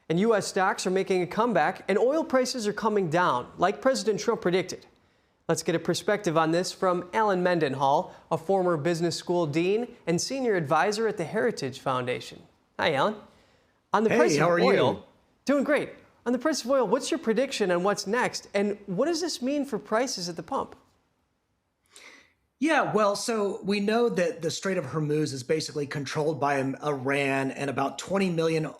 And U.S. stocks are making a comeback, and oil prices are coming down, like President Trump predicted. Let's get a perspective on this from Allen Mendenhall, a former business school dean and senior advisor at the Heritage Foundation. Hi, Allen. On the price of oil, doing great. On the price of oil, what's your prediction on what's next, and what does this mean for prices at the pump? Yeah, well, so we know that the Strait of Hormuz is basically controlled by Iran, and about 20 million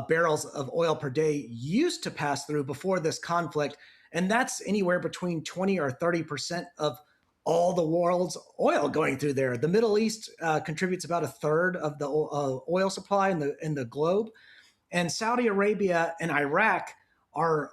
barrels of oil per day used to pass through before this conflict. And that's anywhere between 20 or 30% of all the world's oil going through there. The Middle East contributes about a third of the oil supply in the globe. And Saudi Arabia and Iraq are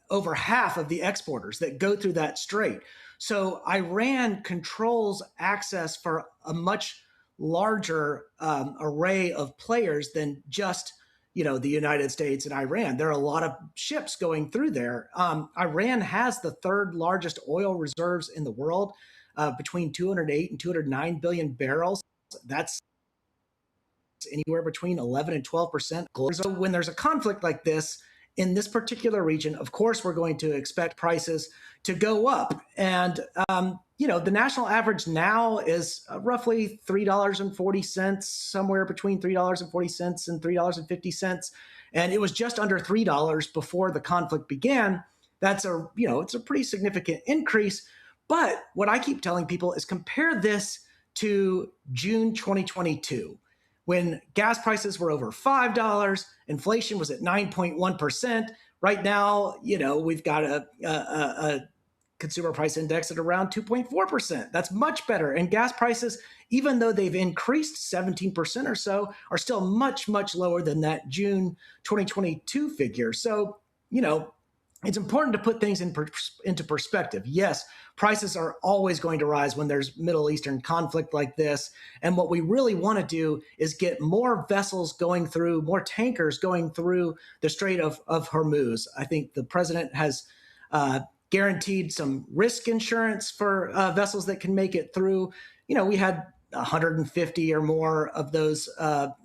over half of the exporters that go through that strait. So Iran controls access for a much larger array of players than just, the United States and Iran. There are a lot of ships going through there. Iran has the third largest oil reserves in the world, between 208 and 209 billion barrels. That's anywhere between 11 and 12%. So when there's a conflict like this, in this particular region, of course, we're going to expect prices to go up. And, the national average now is roughly $3.40, somewhere between $3.40 and $3.50. And it was just under $3 before the conflict began. That's it's a pretty significant increase. But what I keep telling people is compare this to June 2022. When gas prices were over $5, inflation was at 9.1%. Right now, we've got a consumer price index at around 2.4%. That's much better. And gas prices, even though they've increased 17% or so, are still much, much lower than that June 2022 figure. So, it's important to put things into perspective. Yes, prices are always going to rise when there's Middle Eastern conflict like this. And what we really want to do is get more vessels going through, more tankers going through the Strait of Hormuz. I think the president has guaranteed some risk insurance for vessels that can make it through. We had 150 or more of those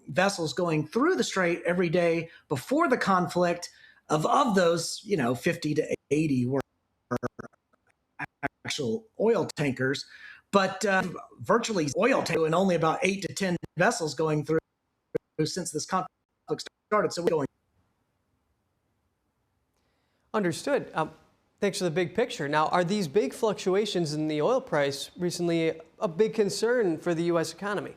vessels going through the strait every day before the conflict. Of those, 50 to 80 were actual oil tankers, but virtually oil tankers, and only about 8 to 10 vessels going through since this conflict started. So we're going. Understood. Thanks for the big picture. Now, are these big fluctuations in the oil price recently a big concern for the U.S. economy?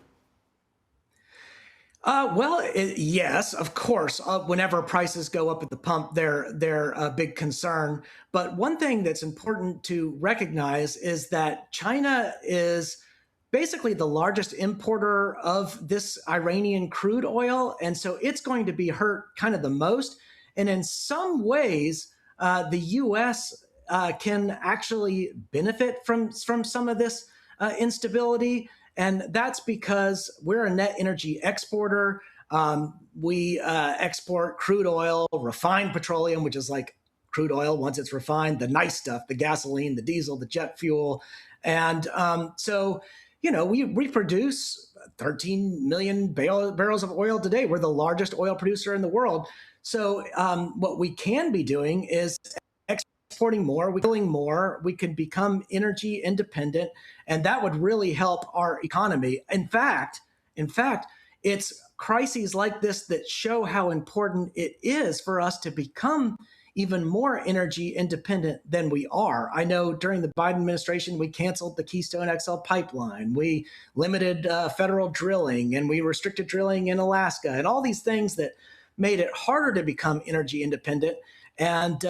Yes, of course. Whenever prices go up at the pump, they're a big concern. But one thing that's important to recognize is that China is basically the largest importer of this Iranian crude oil. And so it's going to be hurt kind of the most. And in some ways, the U.S. Can actually benefit from some of this instability. And that's because we're a net energy exporter. We export crude oil, refined petroleum, which is like crude oil once it's refined, the nice stuff, the gasoline, the diesel, the jet fuel. And so, we produce 13 million barrels of oil today. We're the largest oil producer in the world. So what we can be doing is exporting more, we're killing more, we can become energy independent, and that would really help our economy. In fact, it's crises like this that show how important it is for us to become even more energy independent than we are. I know during the Biden administration, we canceled the Keystone XL pipeline. We limited federal drilling, and we restricted drilling in Alaska, and all these things that made it harder to become energy independent. And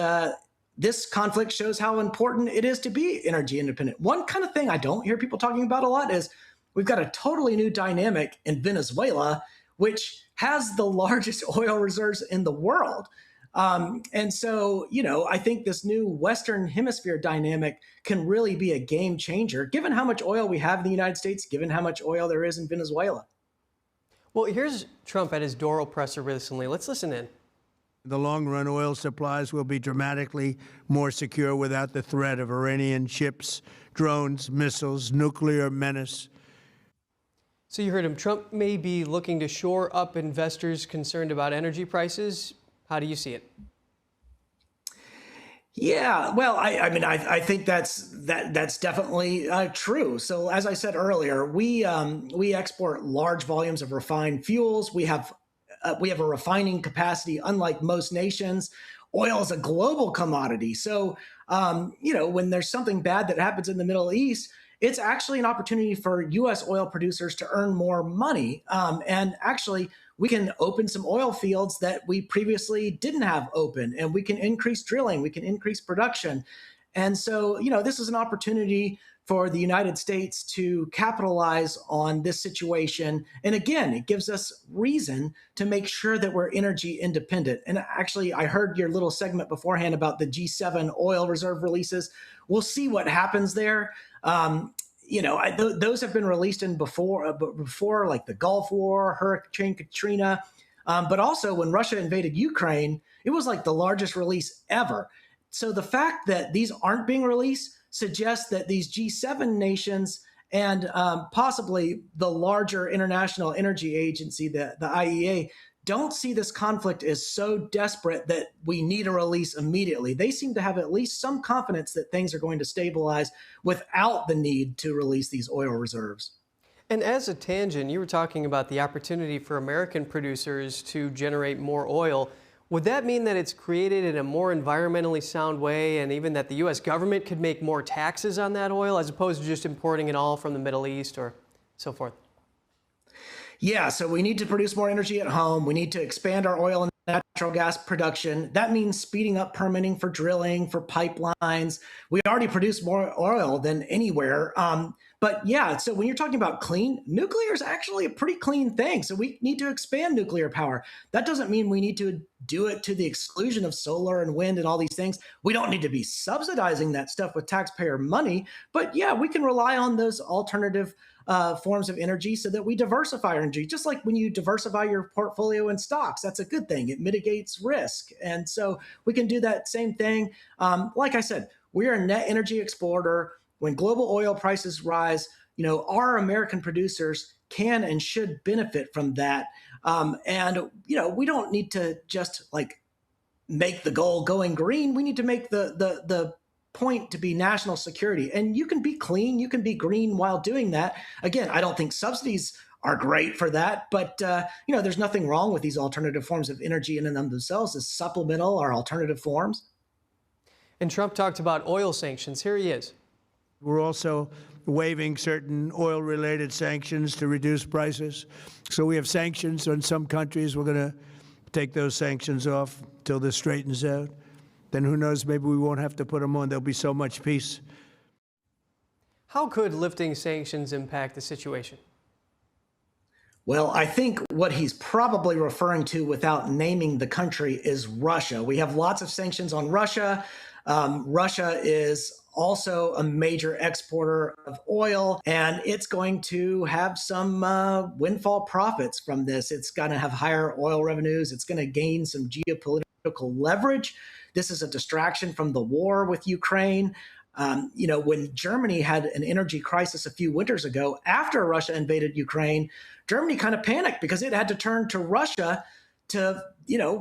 this conflict shows how important it is to be energy independent. One kind of thing I don't hear people talking about a lot is we've got a totally new dynamic in Venezuela, which has the largest oil reserves in the world. And so, I think this new Western Hemisphere dynamic can really be a game changer, given how much oil we have in the United States, given how much oil there is in Venezuela. Well, here's Trump at his Doro presser recently. Let's listen in. The long-run oil supplies will be dramatically more secure without the threat of Iranian ships, drones, missiles, nuclear menace. So you heard him. Trump may be looking to shore up investors concerned about energy prices. How do you see it? Yeah, well, I think that's definitely true. So as I said earlier, we export large volumes of refined fuels. We have a refining capacity unlike most nations. Oil is a global commodity. So when there's something bad that happens in the Middle East, it's actually an opportunity for U.S. oil producers to earn more money. And actually, we can open some oil fields that we previously didn't have open, and we can increase drilling, we can increase production. And so, this is an opportunity for the United States to capitalize on this situation. And again, it gives us reason to make sure that we're energy independent. And actually, I heard your little segment beforehand about the G7 oil reserve releases. We'll see what happens there. Those have been released in before, like the Gulf War, Hurricane Katrina, but also when Russia invaded Ukraine, it was like the largest release ever. So the fact that these aren't being released suggests that these G7 nations and possibly the larger International Energy Agency, the IEA, don't see this conflict as so desperate that we need a release immediately. They seem to have at least some confidence that things are going to stabilize without the need to release these oil reserves. And as a tangent, you were talking about the opportunity for American producers to generate more oil. Would that mean that it's created in a more environmentally sound way, and even that the U.S. government could make more taxes on that oil as opposed to just importing it all from the Middle East or so forth? Yeah, so we need to produce more energy at home. We need to expand our oil and natural gas production. That means speeding up permitting for drilling, for pipelines. We already produce more oil than anywhere. But yeah, so when you're talking about clean, nuclear is actually a pretty clean thing. So we need to expand nuclear power. That doesn't mean we need to do it to the exclusion of solar and wind and all these things. We don't need to be subsidizing that stuff with taxpayer money. But yeah, we can rely on those alternative forms of energy so that we diversify our energy. Just like when you diversify your portfolio in stocks, that's a good thing. It mitigates risk. And so we can do that same thing. Like I said, we're a net energy exporter. When global oil prices rise, our American producers can and should benefit from that. We don't need to just make the goal going green. We need to make the point to be national security. And you can be clean, you can be green while doing that. Again, I don't think subsidies are great for that, but there's nothing wrong with these alternative forms of energy in and of themselves as supplemental or alternative forms. And Trump talked about oil sanctions. Here he is. We're also waiving certain oil-related sanctions to reduce prices. So we have sanctions on some countries. We're going to take those sanctions off till this straightens out. Then who knows, maybe we won't have to put them on. There'll be so much peace. How could lifting sanctions impact the situation? Well, I think what he's probably referring to without naming the country is Russia. We have lots of sanctions on Russia. Russia is also a major exporter of oil, and it's going to have some windfall profits from this. It's going to have higher oil revenues. It's going to gain some geopolitical leverage. This is a distraction from the war with Ukraine. When Germany had an energy crisis a few winters ago, after Russia invaded Ukraine, Germany kind of panicked because it had to turn to Russia to,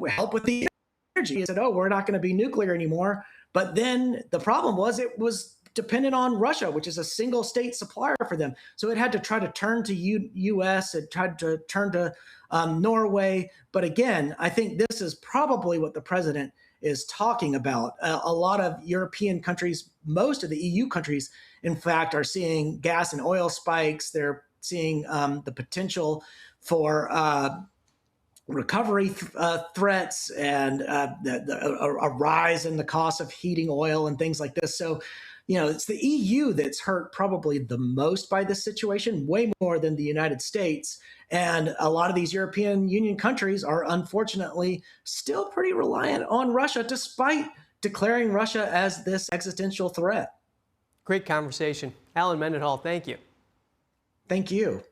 help with the energy. It said, oh, we're not going to be nuclear anymore. But then the problem was it was dependent on Russia, which is a single state supplier for them. So it had to try to turn to U.S. It tried to turn to Norway. But again, I think this is probably what the president is talking about. A lot of European countries, most of the EU countries, in fact, are seeing gas and oil spikes. They're seeing the potential for recovery threats and a rise in the cost of heating oil and things like this. So, it's the EU that's hurt probably the most by this situation, way more than the United States. And a lot of these European Union countries are unfortunately still pretty reliant on Russia, despite declaring Russia as this existential threat. Great conversation. Allen Mendenhall, thank you. Thank you.